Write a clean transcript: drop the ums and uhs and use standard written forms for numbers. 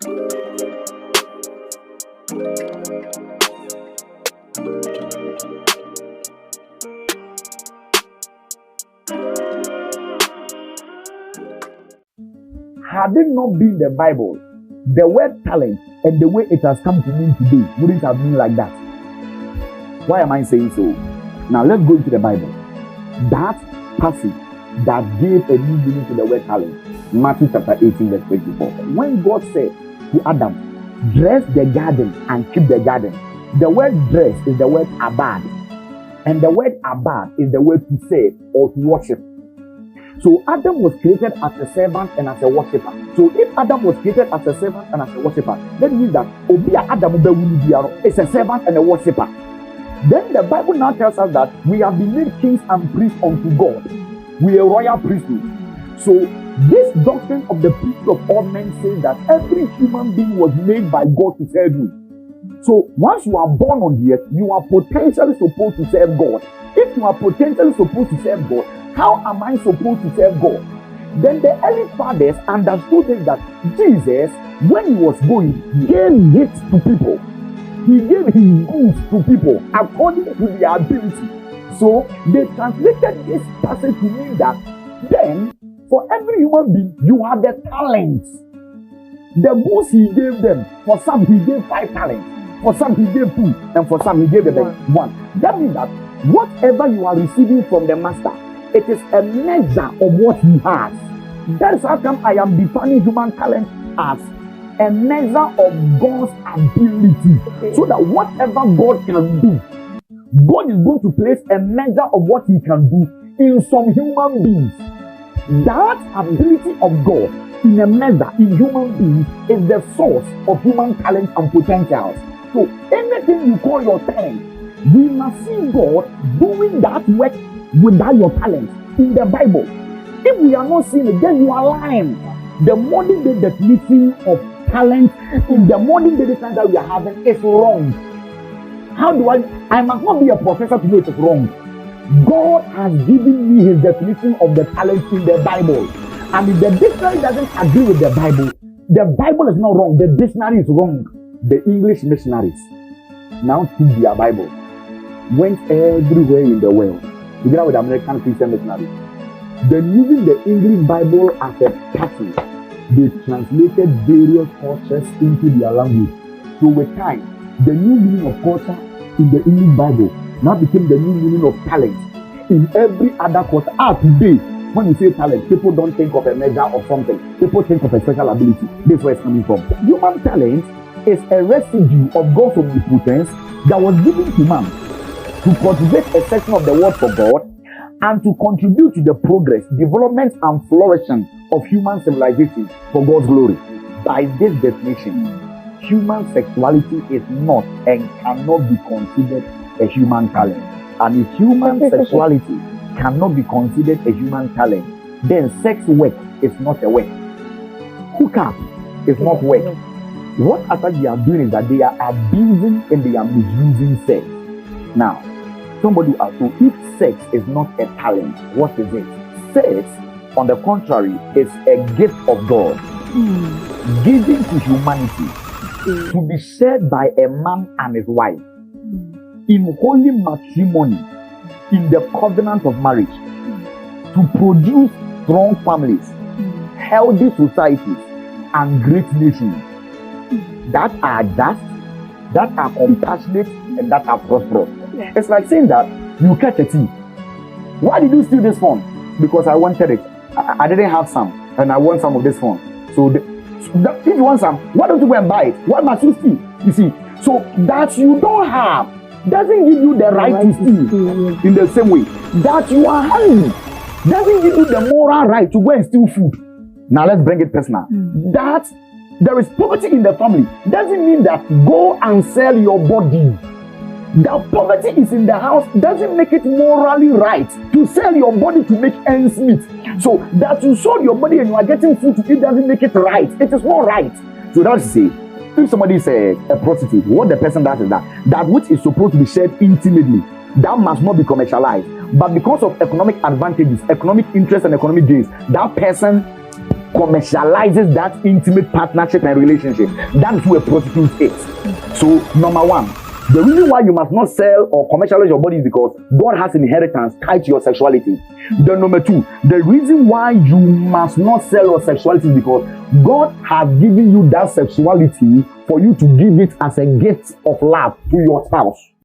Had it not been the Bible, the word talent and the way it has come to mean today wouldn't have been like that. Why am I saying so? Now let's go into the Bible. That passage that gave a new meaning to the word talent, Matthew chapter 18 verse 24. When God said to Adam, dress the garden and keep the garden, the word dress is the word abad. And the word abad is the word to serve or to worship. So Adam was created as a servant and as a worshipper. So if Adam was created as a servant and as a worshipper, that means that Adam is a servant and a worshipper. Then the Bible now tells us that we have been made kings and priests unto God. We are royal priesthood. So this doctrine of the priesthood of all men says that every human being was made by God to serve you. So once you are born on the earth, you are potentially supposed to serve God. If you are potentially supposed to serve God, how am I supposed to serve God? Then the early fathers understood that Jesus, when he was going, gave gifts to people. He gave his goods to people according to their ability. So they translated this passage to mean that then for every human being, you have the talents. The goods he gave them, for some he gave 5 talents, for some he gave 2, and for some he gave them 1. That means that whatever you are receiving from the master, it is a measure of what he has. That is how come I am defining human talent as a measure of God's ability. So that whatever God can do, God is going to place a measure of what he can do in some human beings. That ability of God in a measure in human beings is the source of human talent and potentials. So anything you call your talent, we must see God doing that work without your talent in the Bible. If we are not seeing it, then you are lying. The modern day definition of talent in the modern day definition that we are having is wrong. How do I must not be a professor to know it is wrong. God has given me his definition of the talent in the Bible. And if the dictionary doesn't agree with the Bible is not wrong. The dictionary is wrong. The English missionaries now took their Bible, went everywhere in the world, together with American Christian missionaries. Then using the English Bible as a pattern, they translated various cultures into their language. So with time, the new meaning of culture in the English Bible now became the new meaning of talent in every other culture. Today, when you say talent, people don't think of a measure of something. People think of a special ability. This is where it's coming from. Human talent is a residue of God's omnipotence that was given to man to cultivate a section of the word for God and to contribute to the progress, development, and flourishing of human civilization for God's glory. By this definition, human sexuality is not and cannot be considered a human talent. And if human sexuality cannot be considered a human talent, then sex work is not a work. Hookup is not work. What actually they are doing is that they are abusing and they are misusing sex. Now, somebody will ask, so if sex is not a talent, what is it? Sex, on the contrary, is a gift of God given to humanity to be shared by a man and his wife in holy matrimony, in the covenant of marriage, to produce strong families, healthy societies, and great nations that are just, that are compassionate, and that are prosperous. It's like saying that you catch a thief. Why did you steal this phone? Because I wanted it. I didn't have some, and I want some of this phone. So if you want some, why don't you go and buy it? Why must you steal? You see, so that you don't have doesn't give you the right to steal. In the same way that you are hungry doesn't give you the moral right to go and steal food. Now let's bring it personal. That there is poverty in the family doesn't mean that go and sell your body. That poverty is in the house doesn't make it morally right to sell your body to make ends meet. So that you sold your body and you are getting food to eat doesn't make it right. It is not right. So that's to say, if somebody is a prostitute, what the person does is that which is supposed to be shared intimately, that must not be commercialized. But because of economic advantages, economic interest, and economic gains, that person commercializes that intimate partnership and relationship. That is who a prostitute is. So, number one, the reason why you must not sell or commercialize your body is because God has inheritance tied to your sexuality. Then number two, the reason why you must not sell your sexuality is because God has given you that sexuality for you to give it as a gift of love to your spouse.